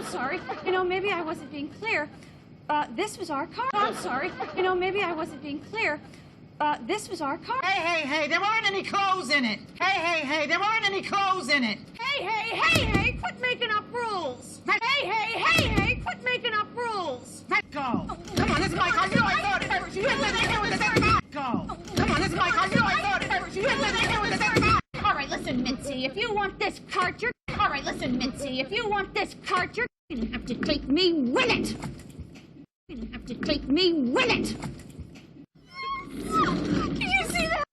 sorry. Maybe I wasn't being clear. This was our car. I'm sorry. Maybe I wasn't being clear. This was our car. Hey, there weren't any clothes in it. Hey, there weren't any clothes in it. Hey, quit making up rules. Hey, quit making up rules. Let go. Come on, this is my car. You know I thought it. You had nothing to do with this. Go. Come on, this is my car. You know I thought it. You had nothing to do with this. All right, listen, Mitzi. If you want this cart, you're... All right, listen, Mitzi. If you want this cart, you're gonna have to take me with it. You're gonna have to take me with it. Can you see that?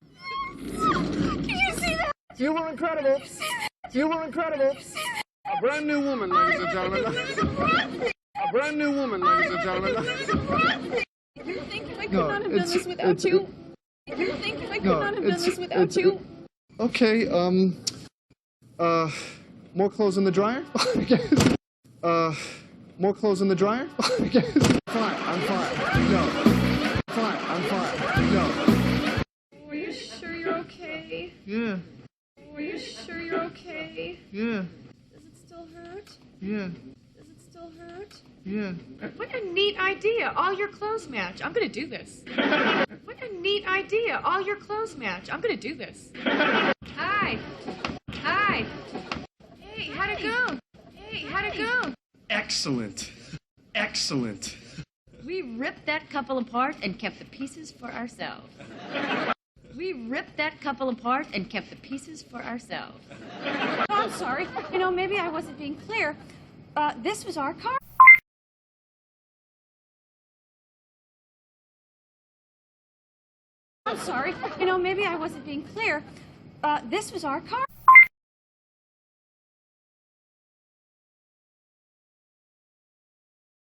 Can you see that? You were incredible. You were incredible. A brand new woman, ladies and gentlemen. A brand new woman, ladies and gentlemen. You think I could not have done this without you? You think I could not have done this without you? Okay, more clothes in the dryer? More clothes in the dryer? I'm fine. No. I'm fine. No. Are you sure you're okay? Yeah. Are you sure you're okay? Yeah. Does it still hurt? Yeah. Does it still hurt? Yeah. What a neat idea. All your clothes match. I'm going to do this. What a neat idea. All your clothes match. I'm going to do this. Hi. Hey, how'd it go? How'd it go? Excellent. We ripped that couple apart and kept the pieces for ourselves. We ripped that couple apart and kept the pieces for ourselves. Oh, I'm sorry. Maybe I wasn't being clear. This was our car. I'm sorry. Maybe I wasn't being clear. This was our car.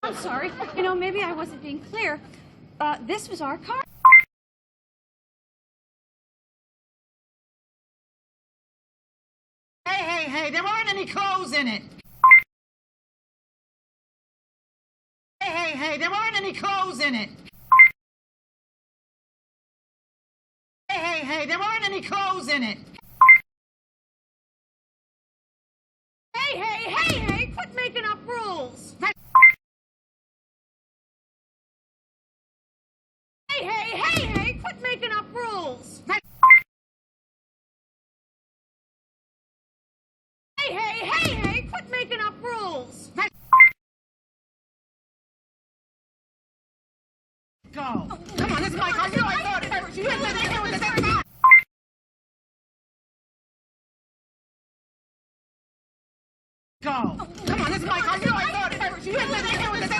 I'm sorry. Maybe I wasn't being clear. This was our car. Hey, there weren't any clothes in it. Hey, there weren't any clothes in it. Hey, there weren't any clothes in it. Hey, quit making up rules. Hey, quit making up rules. Hey, quit making up rules. Go. Come on, this is my car. You know I thought it. You had nothing to do with this. Go. Come on, this is my car. You know I thought it. You had nothing to do with this.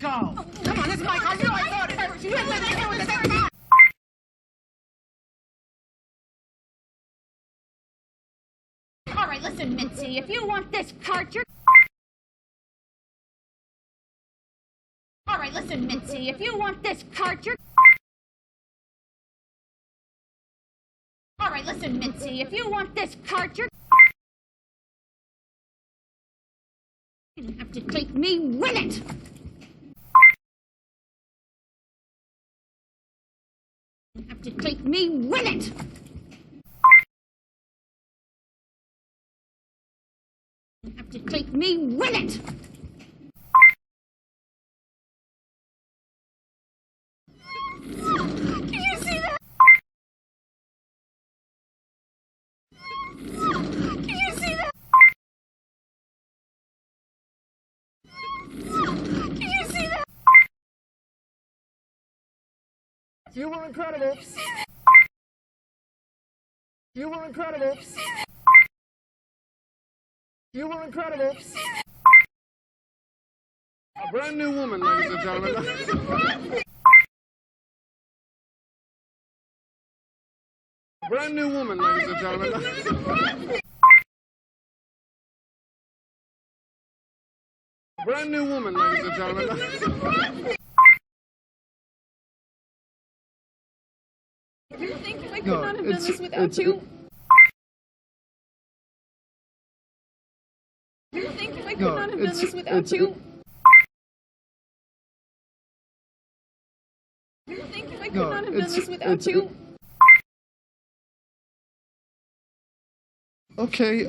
Go. Come on, this is my car. You know I thought it. You had nothing to do with this. All right, listen, Mitzi. If you want this cart, you're... All right, listen, Mitzi. If you want this cart, you're... All right, listen, Mitzi. If you want this cart, you're... You're gonna have to take me with it. You have to take me with it. You have to take me with it. Can you see that? Can you see that? Can you see that? You were incredible. You were incredible. You were incredible. A brand new woman, ladies and gentlemen. A brand new woman, ladies and gentlemen. A brand new woman, ladies and gentlemen. You think I could not have done this without you? You think I could not have done this without you? You think I could not have done this without you? Okay,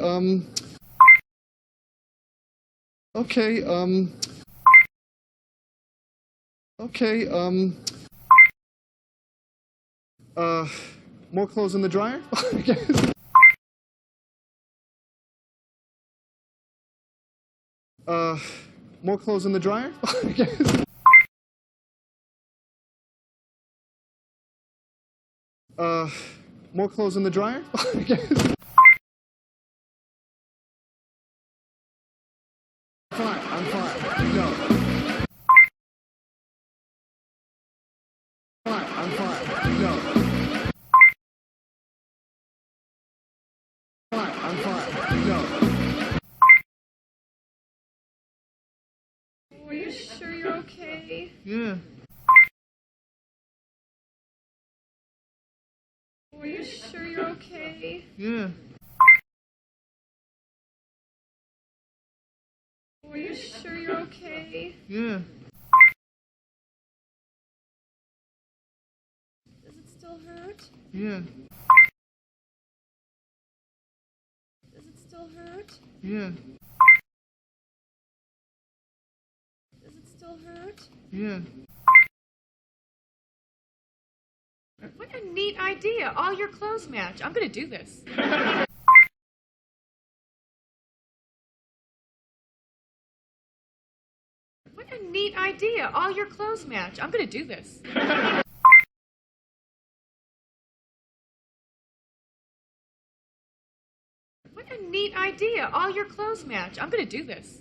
okay, okay, more clothes in the dryer? I guess. More clothes in the dryer? I guess. More clothes in the dryer? I guess. Fine, I'm fine. No. Fine, I'm fine. No. Fine, I'm fine. No. Are you sure you're okay? Yeah. Are you sure you're okay? Yeah. Are you sure you're okay? Yeah. Does it still hurt? Yeah. Does it still hurt? Yeah. Does it still hurt? Yeah. What a neat idea. All your clothes match. I'm going to do this. What a neat idea. All your clothes match. I'm going to do this. What a neat idea. All your clothes match. I'm going to do this.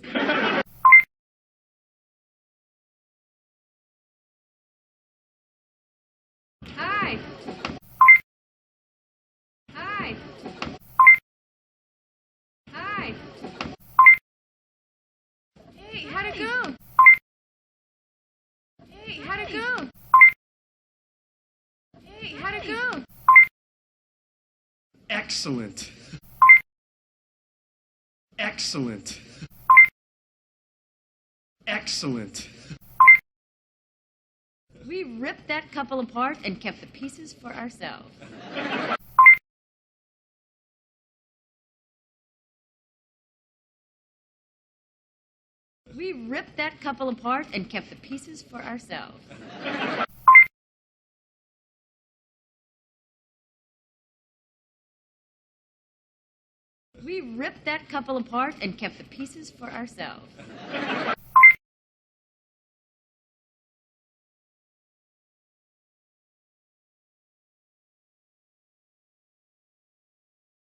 Hi. Hi. Hi. Hey, how'd it go? Hey, how'd it go? Hey, how'd it go? Excellent. Excellent. Excellent. We ripped that couple apart and kept the pieces for ourselves. We ripped that couple apart and kept the pieces for ourselves. We ripped that couple apart and kept the pieces for ourselves.